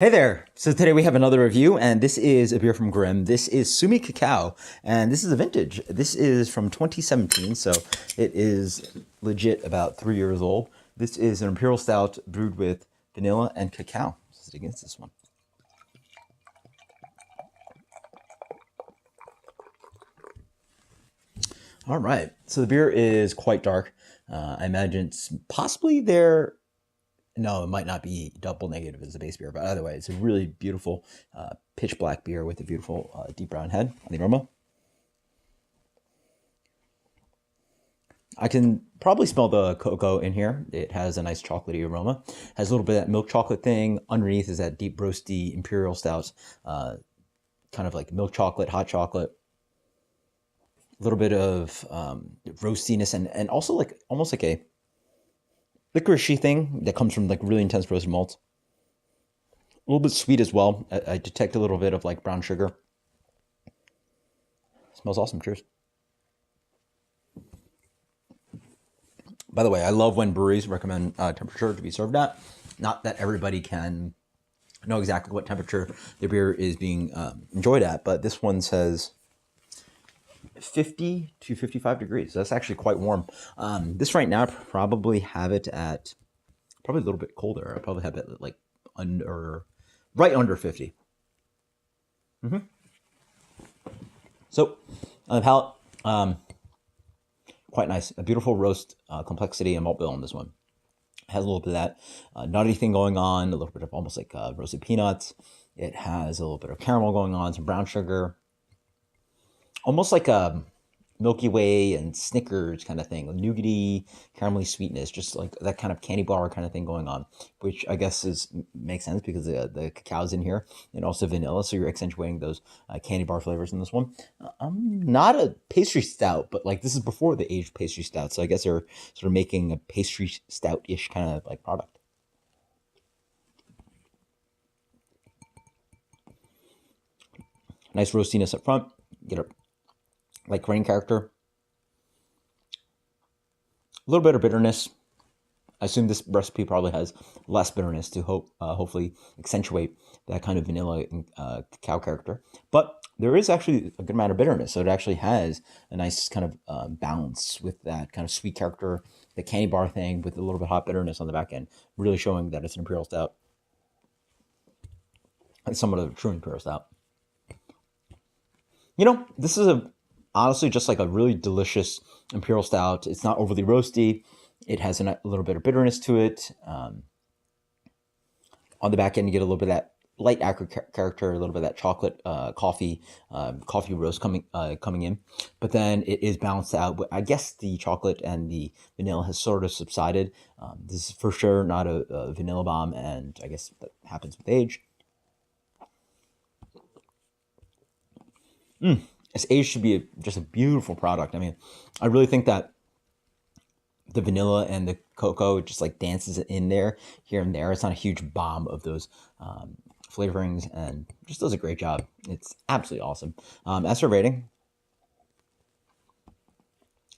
Hey there! So today we have another review, and this is a beer from Grimm. This is Sumi Cacao, and this is a vintage. This is from 2017, so it is legit about 3 years old. This is an Imperial Stout brewed with vanilla and cacao. Let's dig into this one. All right, so the beer is quite dark. I imagine it's possibly there. No, it might not be double negative as a base beer, but either way, it's a really beautiful pitch black beer with a beautiful deep brown head on the aroma. I can probably smell the cocoa in here. It has a nice chocolatey aroma. Has a little bit of that milk chocolate thing. Underneath is that deep roasty imperial stout, kind of like milk chocolate, hot chocolate. A little bit of roastiness and also like almost like a licoricey thing that comes from like really intense roasted malts. A little bit sweet as well. I detect a little bit of like brown sugar. Smells awesome. Cheers. By the way, I love when breweries recommend temperature to be served at. Not that everybody can know exactly what temperature their beer is being enjoyed at, but this one says 50 to 55 degrees. That's actually quite warm. This right now, I probably have it at probably a little bit colder. I probably have it at like right under 50. So on the palate, quite nice. A beautiful roast complexity and malt bill on this one. Has a little bit of that nutty thing going on, a little bit of almost like roasted peanuts. It has a little bit of caramel going on, some brown sugar. Almost like a Milky Way and Snickers kind of thing, nougaty, caramelly sweetness, just like that kind of candy bar kind of thing going on, which I guess makes sense because the cacao's in here and also vanilla, so you're accentuating those candy bar flavors in this one. I'm not a pastry stout, but like this is before the aged pastry stout, so I guess they're sort of making a pastry stout-ish kind of like product. Nice roastiness up front. Get a like grain character. A little bit of bitterness. I assume this recipe probably has less bitterness to hopefully accentuate that kind of vanilla cacao character. But there is actually a good amount of bitterness, so it actually has a nice kind of balance with that kind of sweet character, the candy bar thing with a little bit of hot bitterness on the back end, really showing that it's an imperial stout and somewhat of a true imperial stout. This is honestly just like a really delicious imperial stout. It's not overly roasty. It has a little bit of bitterness to it. On the back end, you get a little bit of that light acrid character, a little bit of that chocolate coffee roast coming in. But then it is balanced out. I guess the chocolate and the vanilla has sort of subsided. This is for sure not a vanilla bomb, and I guess that happens with age. This age should be just a beautiful product. I mean, I really think that the vanilla and the cocoa just like dances in there here and there. It's not a huge bomb of those flavorings and just does a great job. It's absolutely awesome. As for rating,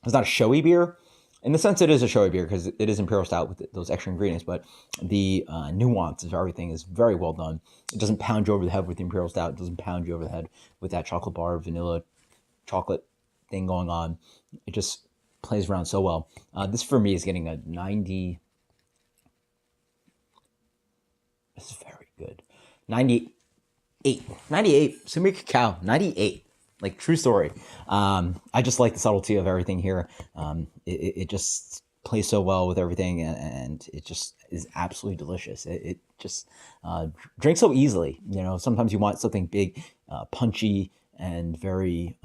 it's not a showy beer. In the sense, it is a showy beer because it is imperial stout with those extra ingredients, but the nuance of everything is very well done. It doesn't pound you over the head with the imperial stout. It doesn't pound you over the head with that chocolate bar, vanilla, chocolate thing going on. It just plays around so well. This for me is getting a 90. This is very good. 98. 98. Sumi Cacao, 98. Like, true story. I just like the subtlety of everything here. It just plays so well with everything, and it just is absolutely delicious. It just drinks so easily. Sometimes you want something big, punchy, and very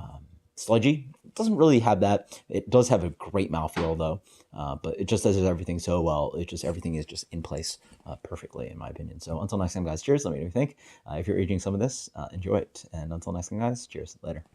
sludgy. It doesn't really have that. It does have a great mouthfeel, though, but it just does everything so well. Everything is just in place perfectly, in my opinion. So until next time, guys, cheers. Let me know what you think. If you're aging some of this, enjoy it. And until next time, guys, cheers. Later.